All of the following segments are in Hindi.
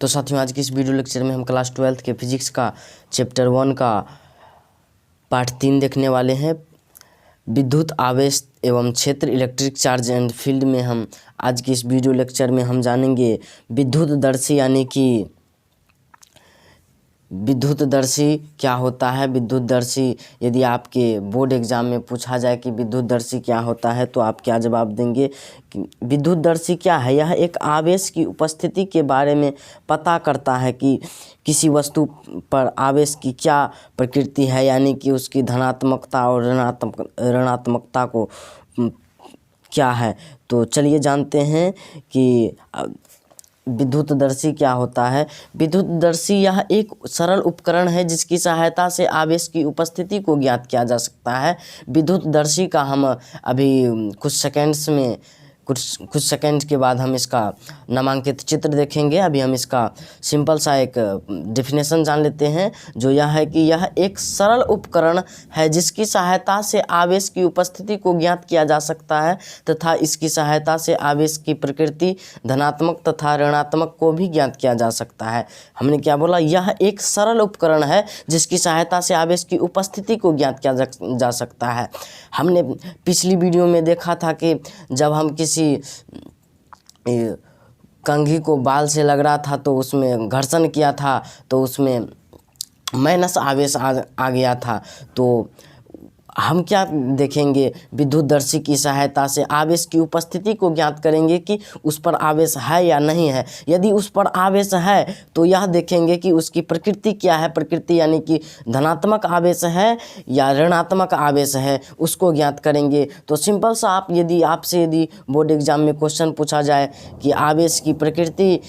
तो साथियों, आज की इस वीडियो लेक्चर में हम क्लास 12th के फिजिक्स का चैप्टर 1 का पार्ट 3 देखने वाले हैं। विद्युत आवेश एवं क्षेत्र, इलेक्ट्रिक चार्ज एंड फील्ड में हम आज की इस वीडियो लेक्चर में हम जानेंगे विद्युतदर्शी, यानी कि विद्युतदर्शी क्या होता है। विद्युतदर्शी यदि आपके बोर्ड एग्जाम में पूछा जाए कि विद्युतदर्शी क्या होता है तो आप क्या जवाब देंगे कि विद्युतदर्शी क्या है? यह एक आवेश की उपस्थिति के बारे में पता करता है कि किसी वस्तु पर आवेश की क्या प्रकृति है, यानी कि उसकी धनात्मकता और ऋणात्मकता को क्या है। तो चलिए जानते हैं कि विद्युतदर्शी क्या होता है। विद्युतदर्शी यह एक सरल उपकरण है जिसकी सहायता से आवेश की उपस्थिति को ज्ञात किया जा सकता है। विद्युतदर्शी का हम अभी कुछ सेकंड के बाद हम इसका नामांकित चित्र देखेंगे। अभी हम इसका सिंपल सा एक डेफिनेशन जान लेते हैं, जो यह है कि यह एक सरल उपकरण है जिसकी सहायता से आवेश की उपस्थिति को ज्ञात किया जा सकता है तथा इसकी सहायता से आवेश की प्रकृति, धनात्मक तथा ऋणात्मक को भी ज्ञात किया जा सकता है। हमने क्या बोला? यह एक सरल उपकरण है जिसकी सहायता से आवेश की उपस्थिति को ज्ञात किया जा सकता है। हमने पिछली वीडियो में देखा था कि जब हम किसी कंघी को बाल से लग रहा था तो उसमें घर्षण किया था तो उसमें माइनस आवेश आ गया था। तो हम क्या देखेंगे? विद्युतदर्शी की सहायता से आवेश की उपस्थिति को ज्ञात करेंगे कि उस पर आवेश है या नहीं है। यदि उस पर आवेश है तो यह देखेंगे कि उसकी प्रकृति क्या है। प्रकृति यानी कि धनात्मक आवेश है या ऋणात्मक आवेश है, उसको ज्ञात करेंगे। तो सिंपल सा आपसे यदि बोर्ड एग्जाम में क्वेश्चन पूछा जाए कि आवेश की प्रकृति,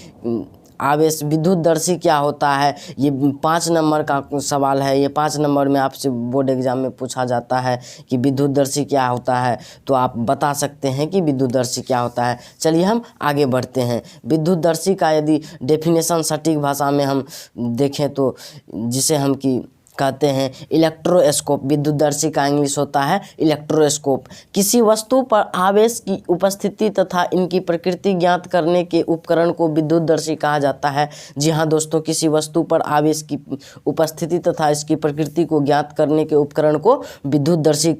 आवेश विद्युतदर्शी क्या होता है, ये 5 नंबर का सवाल है। ये 5 नंबर में आपसे बोर्ड एग्जाम में पूछा जाता है कि विद्युतदर्शी क्या होता है, तो आप बता सकते हैं कि विद्युतदर्शी क्या होता है। चलिए हम आगे बढ़ते हैं। विद्युतदर्शी का यदि डेफिनेशन सटीक भाषा में हम देखें तो जिसे हम कहते हैं इलेक्ट्रोस्कोप। विद्युतदर्शी का इंग्लिश होता है इलेक्ट्रोस्कोप। किसी वस्तु पर आवेश की उपस्थिति तथा इनकी प्रकृति ज्ञात करने के उपकरण को विद्युतदर्शी कहा जाता है। जी हाँ दोस्तों, किसी वस्तु पर आवेश की उपस्थिति तथा इसकी प्रकृति को ज्ञात करने के उपकरण को विद्युतदर्शी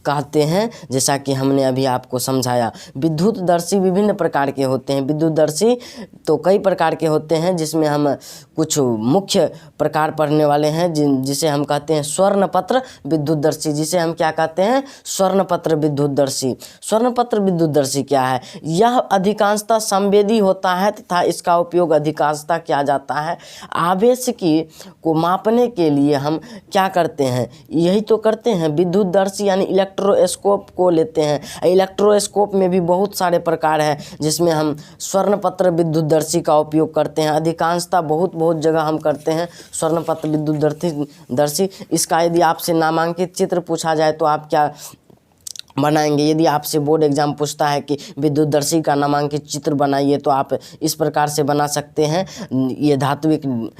कहते हैं, जैसा कि हमने अभी आपको समझाया। विद्युतदर्शी विभिन्न प्रकार के होते हैं। विद्युतदर्शी तो कई प्रकार के होते हैं, जिसमें हम कुछ मुख्य प्रकार पढ़ने वाले हैं जिसे हम कहते हैं स्वर्णपत्र विद्युतदर्शी। जिसे हम क्या कहते हैं? स्वर्णपत्र विद्युतदर्शी। स्वर्णपत्र विद्युतदर्शी क्या है? यह अधिकांशतः संवेदी होता है तथा इसका उपयोग अधिकांशतः किया जाता है आवेश को मापने के लिए। हम क्या करते हैं? यही तो करते हैं। विद्युतदर्शी यानी इलेक्ट्रोस्कोप को लेते हैं। इलेक्ट्रोस्कोप में भी बहुत सारे प्रकार हैं, जिसमें हम स्वर्णपत्र विद्युतदर्शी का उपयोग करते हैं। अधिकांशतः बहुत जगह हम करते हैं स्वर्णपत्र विद्युतदर्शी। इसका यदि आपसे नामांकित चित्र पूछा जाए तो आप क्या बनाएंगे? यदि आपसे बोर्ड एग्जाम पूछता है कि विद्युतदर्शी का नामांकित चित्र बनाइए तो आप इस प्रकार से बना सकते हैं। ये धात्विक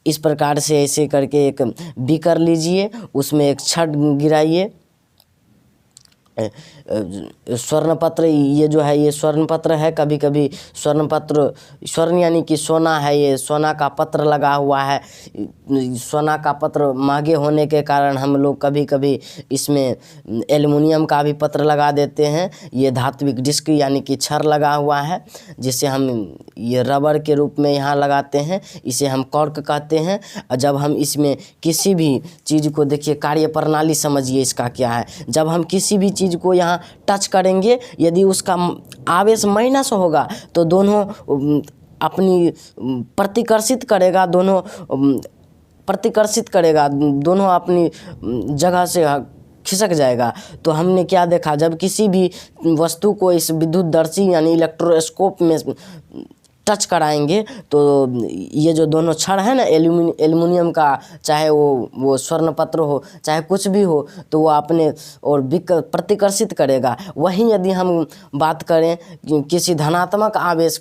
इस प्रकार से ऐसे करके एक बीकर लीजिए, उसमें एक छड़ गिराइए। स्वर्णपत्र ये जो है ये स्वर्णपत्र है। कभी कभी स्वर्णपत्र, स्वर्ण यानी कि सोना है, ये सोना का पत्र लगा हुआ है। सोना का पत्र महंगे होने के कारण हम लोग कभी कभी इसमें एल्युमिनियम का भी पत्र लगा देते हैं। ये धात्विक डिस्क यानी कि छड़ लगा हुआ है, जिसे हम ये रबर के रूप में यहाँ लगाते हैं। इसे हम कॉर्क कहते हैं। जब हम इसमें किसी भी चीज़ को, देखिए कार्य प्रणाली समझिए इसका क्या है। जब हम किसी भी चीज़ को यहाँ टच करेंगे, यदि उसका आवेश माइनस होगा तो दोनों अपनी प्रतिकर्षित करेगा, दोनों अपनी जगह से खिसक जाएगा। तो हमने क्या देखा? जब किसी भी वस्तु को इस विद्युतदर्शी यानी इलेक्ट्रोस्कोप में टच कराएंगे तो ये जो दोनों छड़ है ना, एल्युमिनियम का, चाहे वो स्वर्णपत्र हो चाहे कुछ भी हो, तो वो अपने और प्रतिकर्षित करेगा। वहीं यदि हम बात करें किसी धनात्मक आवेश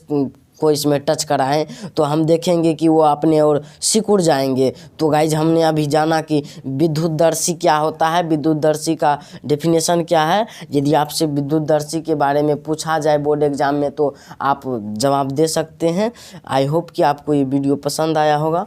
को इसमें टच कराएं तो हम देखेंगे कि वो अपने ओर सिकुड़ जाएंगे। तो गाइज हमने अभी जाना कि विद्युतदर्शी क्या होता है, विद्युतदर्शी का डेफिनेशन क्या है। यदि आपसे विद्युतदर्शी के बारे में पूछा जाए बोर्ड एग्जाम में तो आप जवाब दे सकते हैं। आई होप कि आपको ये वीडियो पसंद आया होगा।